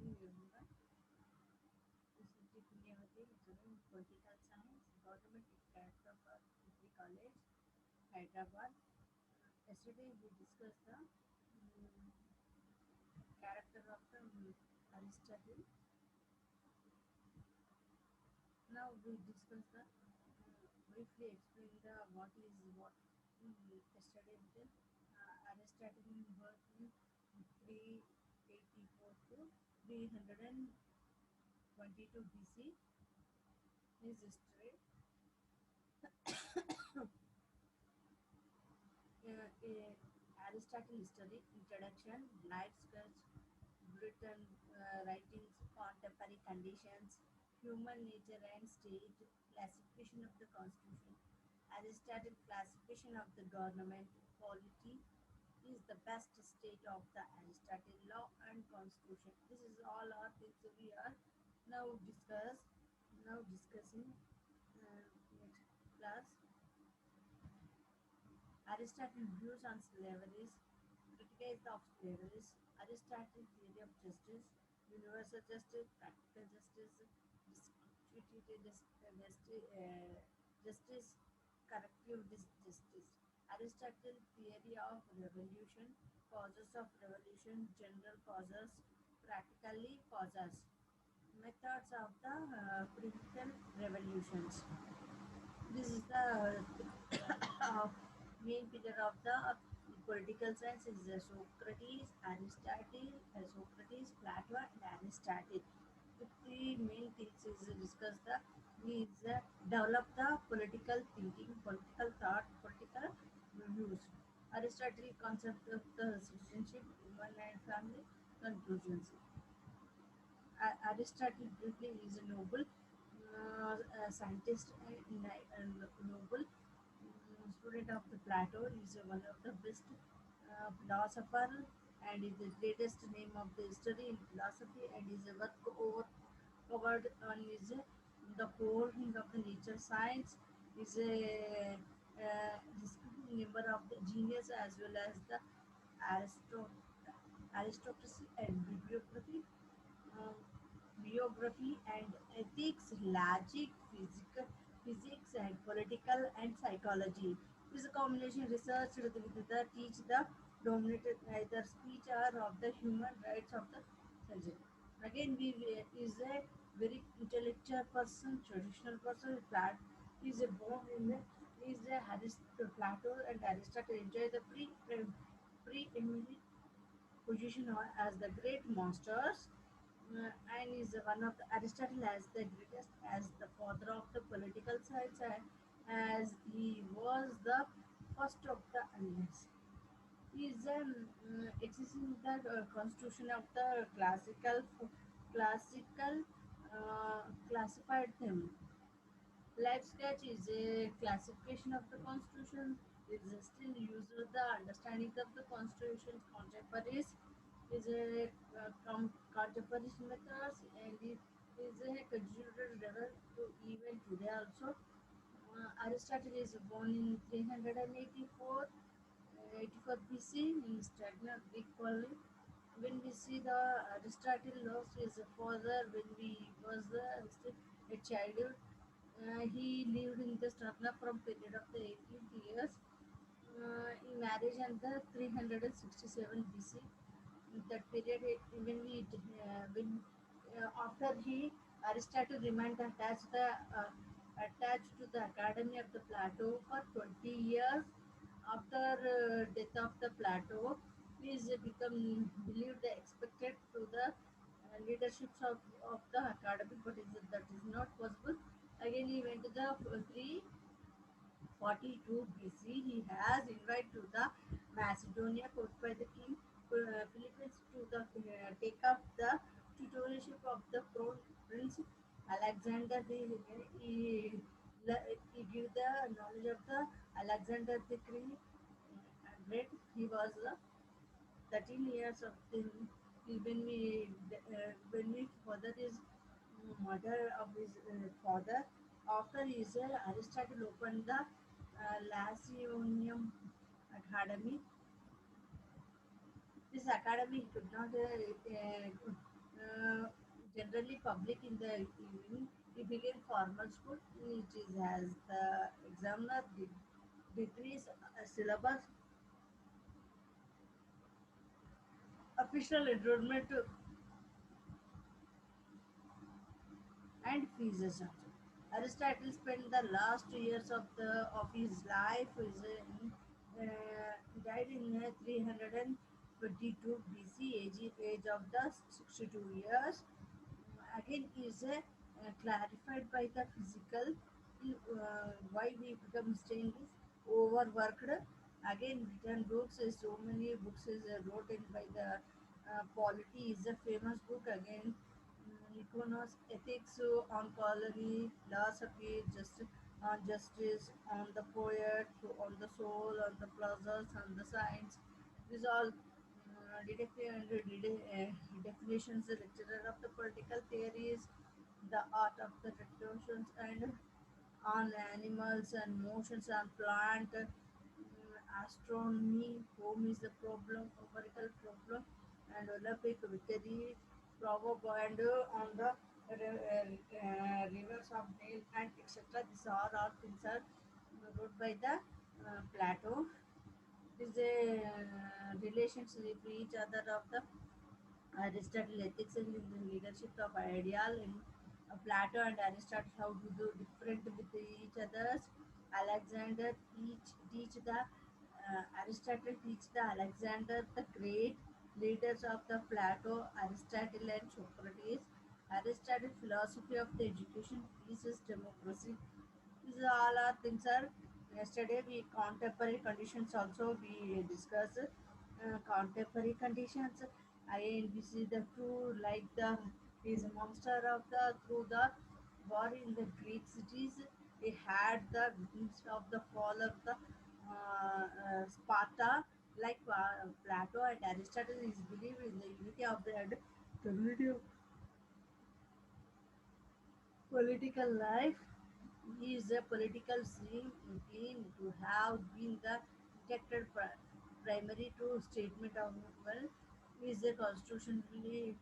morning, everyone. This is G. Punyavati, lecturer in Political Science, Government Character of Degree College, Hyderabad. Yesterday we discussed the character of the Aristotle. Now we discuss the briefly explain the what is what yesterday written. Aristotle birth in 384 to 322 BC. His history. Aristotle history, introduction, life sketch, Britain writings, contemporary conditions, human nature and state, classification of the constitution, Aristotle classification of the government, polity is the best state of the Aristotle law and constitution. This is all our things we are now discussing next class. Aristotle views on slavery, criticized of slavery, Aristotle theory of justice, universal justice, practical justice, distributive justice, corrective justice. Aristotle theory of revolution, causes of revolution, general causes, practically causes, methods of the political revolutions. This is the main pillar of the political science is Socrates, Aristotle, Socrates, Plato, and Aristotle. The three main things is discuss the is develop the political thinking, political thought, political views. Aristotle concept of the citizenship, human and family conclusions. Aristotle briefly is a noble scientist and noble student of the Plato. Is one of the best philosopher and is the greatest name of the history in philosophy and is a work over covered on is the whole thing of the nature science is a descriptive member of the genius as well as the Aristotle Aristocracy and um, biography and ethics, logic, physics and political and psychology. This combination research with the teach the dominated either speech or of the human rights of the subject. Again, we is a very intellectual person, traditional person. Is a born in the is a Plato and Aristotle enjoy the pre-eminent position as the great monsters and is one of the Aristotle as the greatest as the father of the political science as he was the first of the alliance. He is existing the constitution of the classical classified them. Life sketch is a classification of the constitution. It is still used with the understanding of the constitution. Contemporaries is a contemporary methods and it is a considered level to even today also. Aristotle is born in 384 84 BC in Stagnant Greek colony. When we see the Aristotle lost his father when he was still a childhood, he lived in the Stragna from period of the 18th years. In marriage and the 367 BC. In that period, when after he Aristotle remained attached to the Academy of the Plato for 20 years. After death of the Plato, he is become believed expected to the leaderships of the academy, but that is not possible. Again, he went to the 342 BC. He has invited to the Macedonia court by the king Philippines to the take up the tutorship of the prince Alexander. He, he gave the knowledge of the Alexander the Great. He was 13 years of the when we father is mother of his father after his Aristotle opened the Laceonium Academy. This academy could not uh, generally public in the evening. He began formal school, which is has the examiner degrees, syllabus, official enrollment and fees also. Aristotle spent the last years of his life died in 322 BC, age of the 62 years. Again, is clarified by the physical why we become stainless, overworked. Again, written books, so many books is written by the polity is a famous book. Again, Niconos ethics on colony, philosophy, on justice, on the poet, on the soul, on the pleasures, on the science. These all definitions, the lecturer of the political theories, the art of the reductions, and on animals and motions and plant, astronomy, home is a problem, numerical problem, and Olympic victory, proverb and on the rivers of Nile and etc. These are all things are wrote by the Plato. Is a relationship with each other of the Aristotle ethics and in the leadership of ideal in Plato and Aristotle how to do different with each others. Alexander teach the Aristotle teach the Alexander the Great leaders of the Plato, Aristotle and Socrates. Aristotle philosophy of the education, peace is democracy. These all are things are yesterday we contemporary conditions also we discussed contemporary conditions. Again we see the true like the is monster of the through the war in the Greek cities. They had the victims of the fall of the Sparta like Plato and Aristotle is believed in the unity of the community political life is a political stream clean to have been the detected primary to statement of well is a constitutionally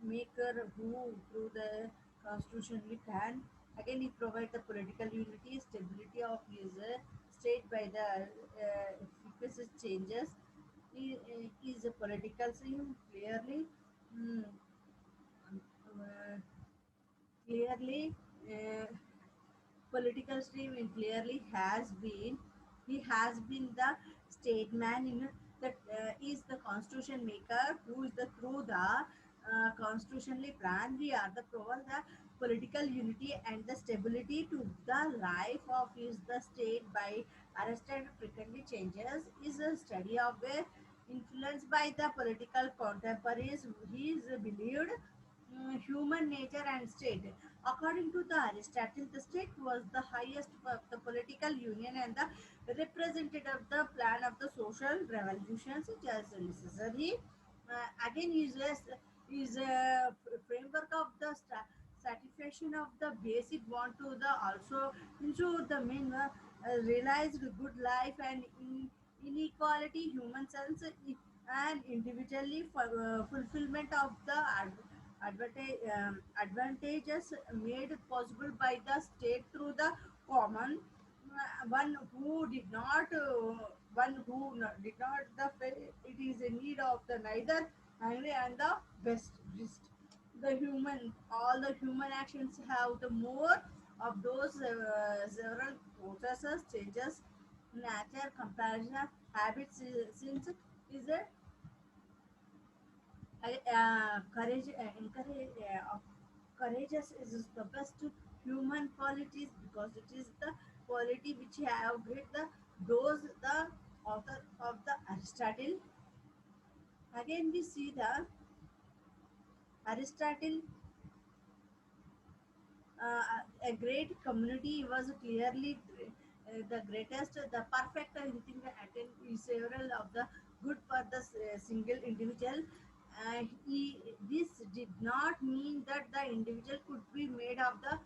maker who through the constitutionally can again he provide the political unity stability of his state by the efficacious changes he is a political stream clearly mm, uh, clearly uh, political stream in clearly has been he has been the statesman in that is the constitution maker who is the through the constitutionally plan we are the provide the political unity and the stability to the life of is the state by arrested frequently changes is a study of where influenced by the political contemporaries he is believed human nature and state. According to the Aristotle, the state was the highest of the political union and the representative of the plan of the social revolutions which is necessary. Again, is a framework of the satisfaction of the basic want to the also ensure the main realized good life and inequality, human sense, and individually fulfillment of the advantages made possible by the state through the common one who did not did not the it is a need of the neither angry and the best the human all the human actions have the more of those several processes changes nature comparison habits since is a courage encourage courageous is the best human qualities because it is the quality which have get the those the author of the Aristotle. Again we see the Aristotle a great community was clearly the greatest, the perfect anything attend is several of the good for the single individual. This did not mean that the individual could be made of the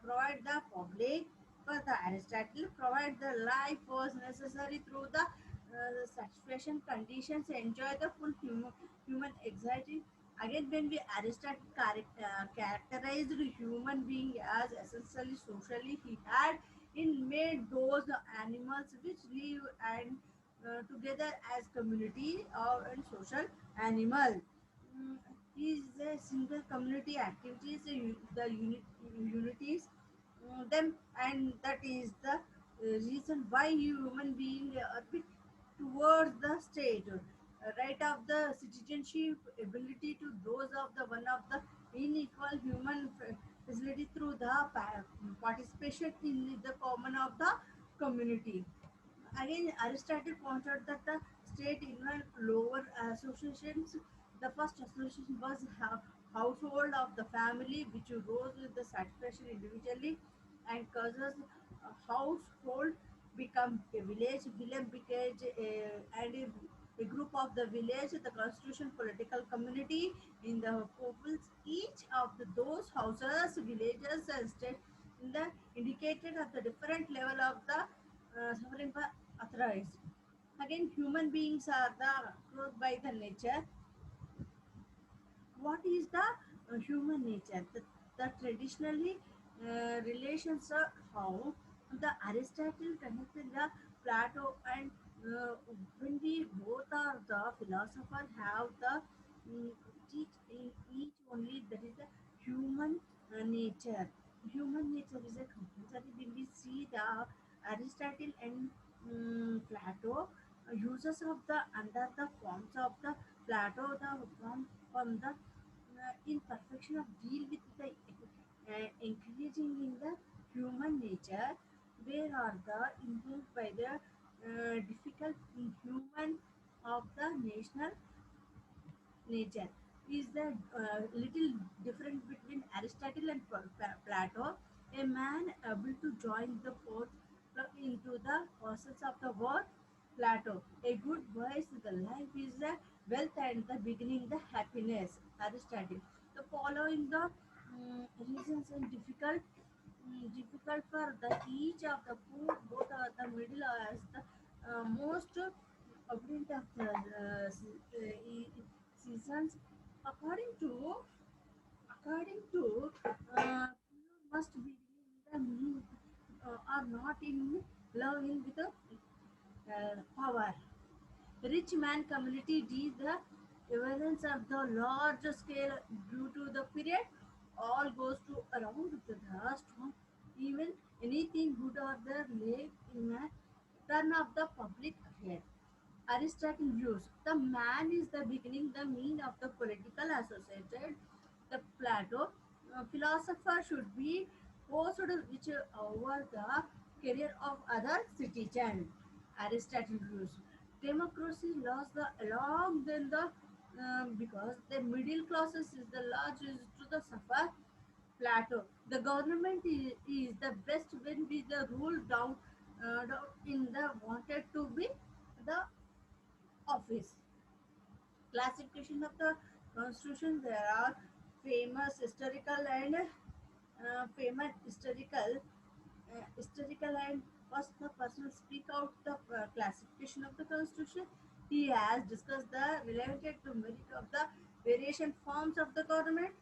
provide the public, but the Aristotle provide the life was necessary through the satisfaction conditions enjoy the full human anxiety Again, when we Aristotle characterized human being as essentially socially, he had in made those animals which live and together as community or and social animal. Mm, is a single community activities, the unities them, and that is the reason why human being bit towards the state, right of the citizenship ability to those of the one of the unequal human facility through the participation in the common of the community. Again, Aristotle pointed out that the state involved lower associations. The first association was household of the family, which rose with the satisfaction individually, and causes household become a village became and a group of the village, the constitution, political community in the peoples. Each of those houses, villages, and state in the indicated at the different level of the suffering for authorities. Again, human beings are the growth by the nature. What is the human nature? The traditionally relations are how the Aristotle connected the Plato and when we both are the philosopher have the mm, teach in each only that is the human nature. Human nature is a compulsory when we see the Aristotle and Plato uses of the under the forms of the Plato the form from the imperfection of deal with the encouraging in the human nature, where are the improved by the difficult in human of the national nature is the little difference between Aristotle and Plato. A man able to join the fourth into the causes of the word Plato. A good voice, the life is the wealth and the beginning the happiness. Aristotle. The following the reasons and difficult for the each of the poor, both are the middle as the most abundant of the seasons. According to according to must be in the mean are not in love in with the power. Rich man community is the evidence of the large scale due to the period all goes to around the strong even anything good or the late in a turn of the public affair. Aristotle views the man is the beginning, the mean of the political associated. The Plato philosopher should be posed which over the career of other citizen. Aristotle views democracy lost the along then the because the middle classes is the large is to the suffer. Plato the government is the best when we the rule down in the wanted to be the office. Classification of the constitution, there are famous historical and famous historical and first the person speak out the classification of the constitution. He has discussed the related to merit of the variation forms of the government,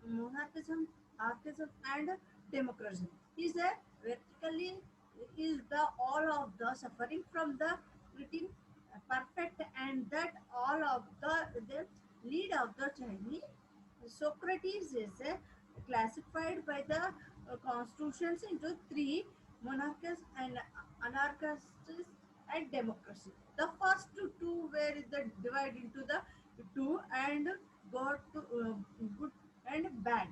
monarchism, archism, and democracy. Is a vertically is the all of the suffering from the written perfect and that all of the lead of the Chinese. Socrates is classified by the constitutions into three monarchies and anarchists and democracy. The first two were the divide into the two and got to good and bad.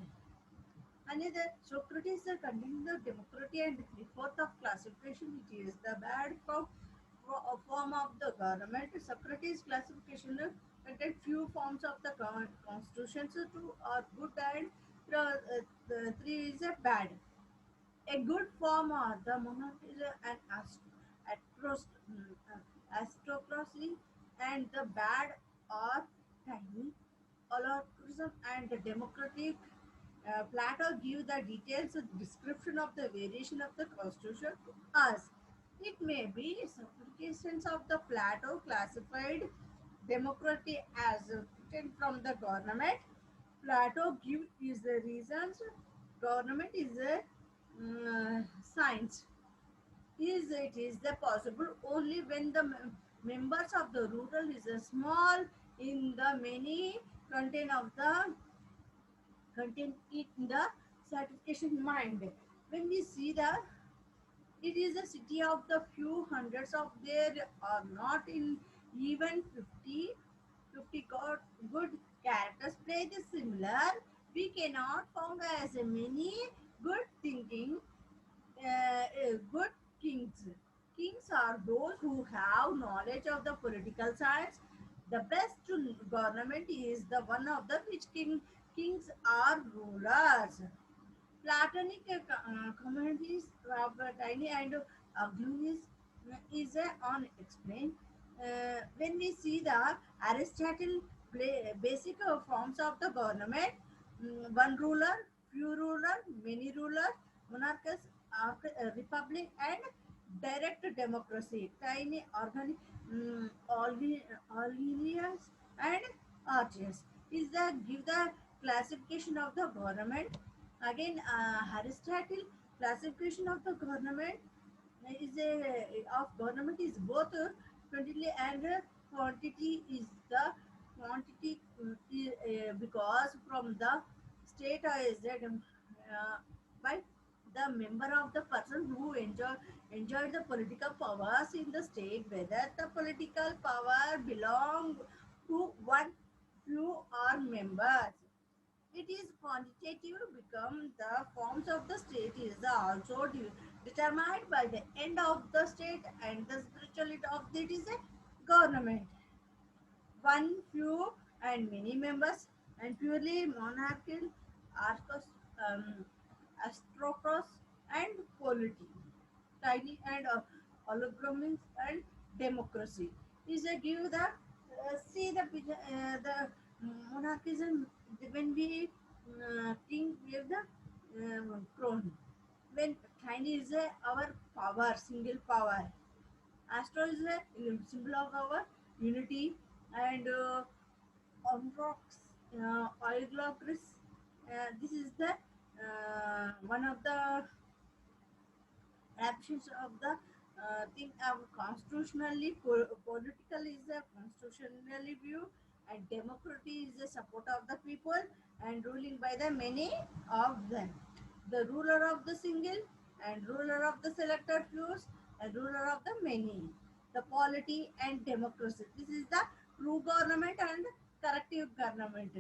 Another Socrates containing the democracy and three-fourth of classification, it is the bad form of the government. Socrates classification contain few forms of the constitution, so two are good and the three is a bad. A good form are the monarchy and aristocracy, and the bad are tiny oligarchism and the democratic. Plato gives the details description of the variation of the constitution to us. It may be supplications of the Plato classified democracy as disconnected from the government. Plato give is the reasons government is a science. Is it is the possible only when the members of the rural is a small in the many content of the content in the certification mind. When we see the it is a city of the few hundreds of there are not in even 50 good characters play the similar. We cannot found as a many good thinking good kings. Kings are those who have knowledge of the political science. The best government is the one of the which kings are rulers. Platonic communities of tiny and ugliness is unexplained. When we see the Aristotle basic forms of the government, one ruler, few ruler, many ruler, monarchs, republic, and direct democracy, tiny organic, aliens, and artists. Is the give the classification of the government. Again, Aristotle classification of the government is a of government is both quantity and quantity is the quantity because from the state is that by the member of the person who enjoyed the political powers in the state whether the political power belong to one few or members. It is quantitative become the forms of the state is also determined by the end of the state and the spirituality of it is a government. One, few, and many members, and purely monarchical, arcos, um, astrocross, and polity. Tiny and oligarchies and democracy is a give the see the monarchism when we king give the crown when tiny is our power single power. Astro is a symbol of our unity and Omrox, oligarchs. This is the one of the absence of the thing of constitutionally political is a constitutionally view and democracy is the support of the people and ruling by the many of them. The ruler of the single and ruler of the selected fews and ruler of the many. The polity and democracy. This is the true government and corrective government.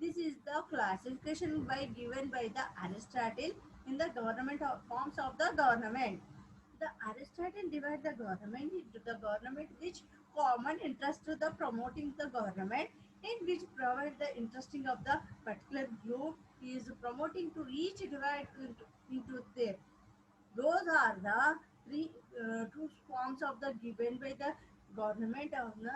This is the classification by given by the Aristotle in the government forms of the government. The Aristotle divide the government into the government which common interest to the promoting the government in which provide the interesting of the particular group is promoting to each divide into there. Those are the three two forms of the given by the government of the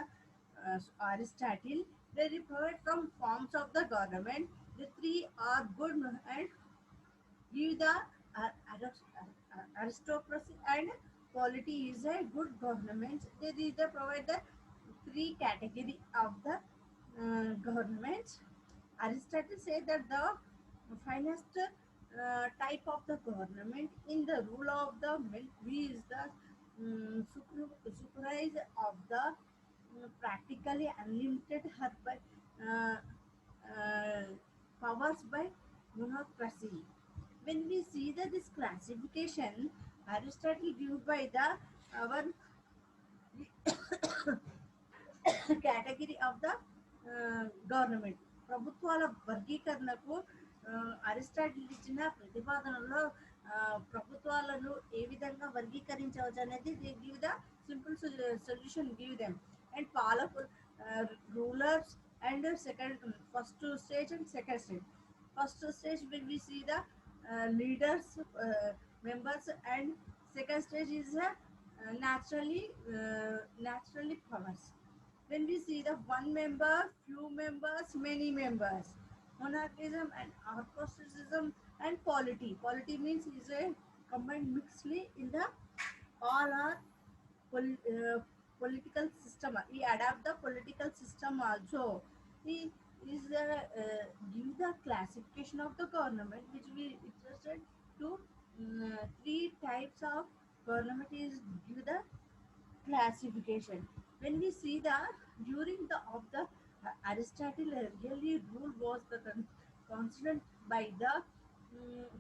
Aristotle. They refer from forms of the government. The three are good and give the aristocracy and quality is a good government. They either provide the three category of the governments. Aristotle said that the finest type of the government in the rule of the military is the supervise of the practically unlimited uh, uh, powers by monocracy. When we see that this classification, Aristotle gives by the our category of the government ప్రభుత్వాల వర్గీకరణకు Aristotle ఇచ్చిన ప్రతిపాదనలో ప్రభుత్వాలను ఏ విధంగా వర్గీకరించవచ్చు అనేది give the simple solution give them and పాలకులు rulers and second first stage and second stage first stage when we see the leaders members and second stage is naturally powers when we see the one member few members many members monarchism and aristocratism and polity means is a combined mixedly in the all are political system we adapt the political system also we is give the classification of the government, which we interested to three types of government is give the classification. When we see the during the of the Aristotle really rule was the considered by the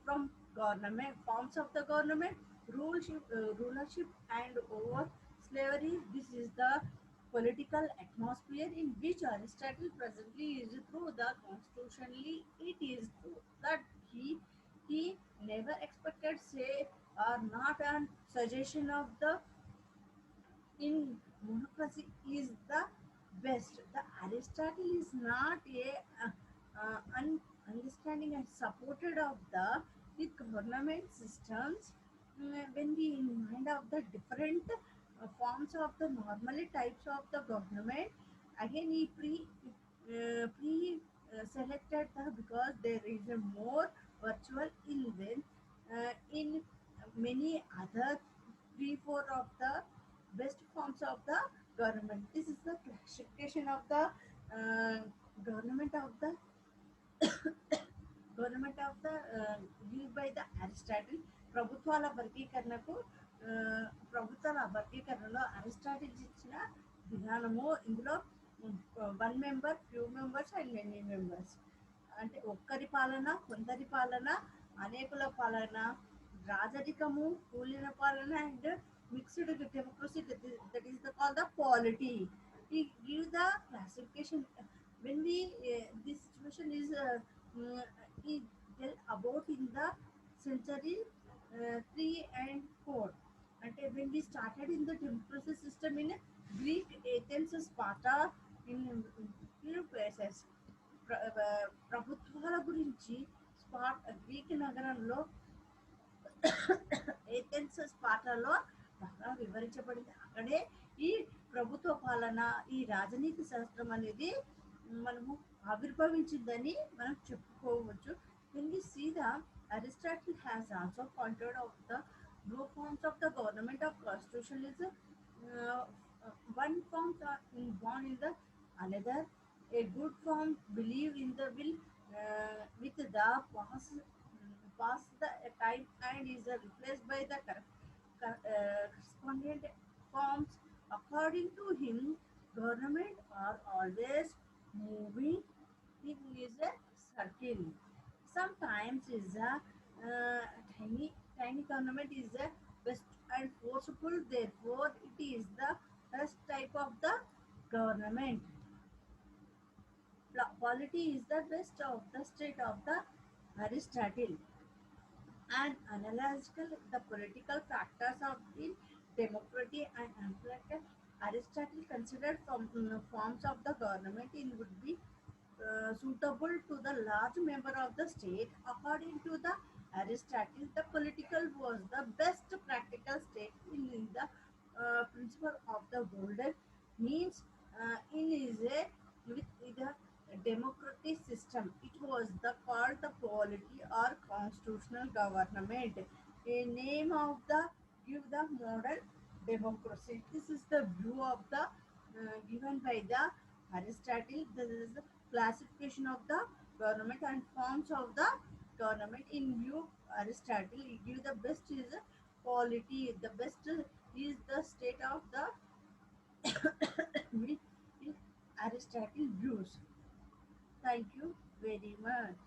from government forms of the government rulership and over slavery. This is the political atmosphere in which Aristotle presently is through the constitutionally it is true that he never expected say or not an suggestion of the in democracy is the best. The Aristotle is not a understanding and supported of the government systems when we in mind of the different forms of the normally types of the government. Again, he pre selected the because there is a more virtual in many other three four of the best forms of the government. This is the classification of the government of the government of the give by the Aristotle ప్రభుత్వాల వర్గీకరణకు ఆ, ప్రభుత్వాల వర్గీకరణలో Aristotle ఇచ్చిన విధానము ఇందులో one member few members and many members అంటే ఒక్కరి పాలన కొందరి పాలన అనేకుల పాలన రాజరికము కూలిన పాలన and mixed democracy that is the call the polity we give the classification when we this situation is mm, is well about in the century 3 and 4 అంటే when we started in the democracy system in Greek Athens Sparta in few places ప్రభుత్వాల గురించి Greek నగరంలో Athens స్పార్టాలో బాగా వివరించబడింది. అక్కడే ఈ ప్రభుత్వ పాలన, ఈ రాజనీతి శాస్త్రం అనేది మనము ఆవిర్భవించిందని మనం చెప్పుకోవచ్చు. When we see the Aristotle has also pointed of the no forms of the government of constitutionalism. Uh, one form born in the another. A good form believe in the will with the pass the time and is replaced by the correspondent forms. According to him, government are always moving in is a circle. Sometimes is a tiny tiny government is the best and forceful. Therefore, it is the best type of the government. Polity is the best of the state of the Aristotle and analytical the political factors of the democracy and analytical. Aristotle considered forms of the government in would be suitable to the large member of the state. According to the Aristotle, the political was the best practical state in the principle of the golden means in is a with the democratic system. It was the called the polity or constitutional government. A name of the give the modern democracy. This is the view of the given by the Aristotle. This is the classification of the government and forms of the government in view Aristotle. It give the best is the polity. The best is the state of the with Aristotle views. Thank you very much.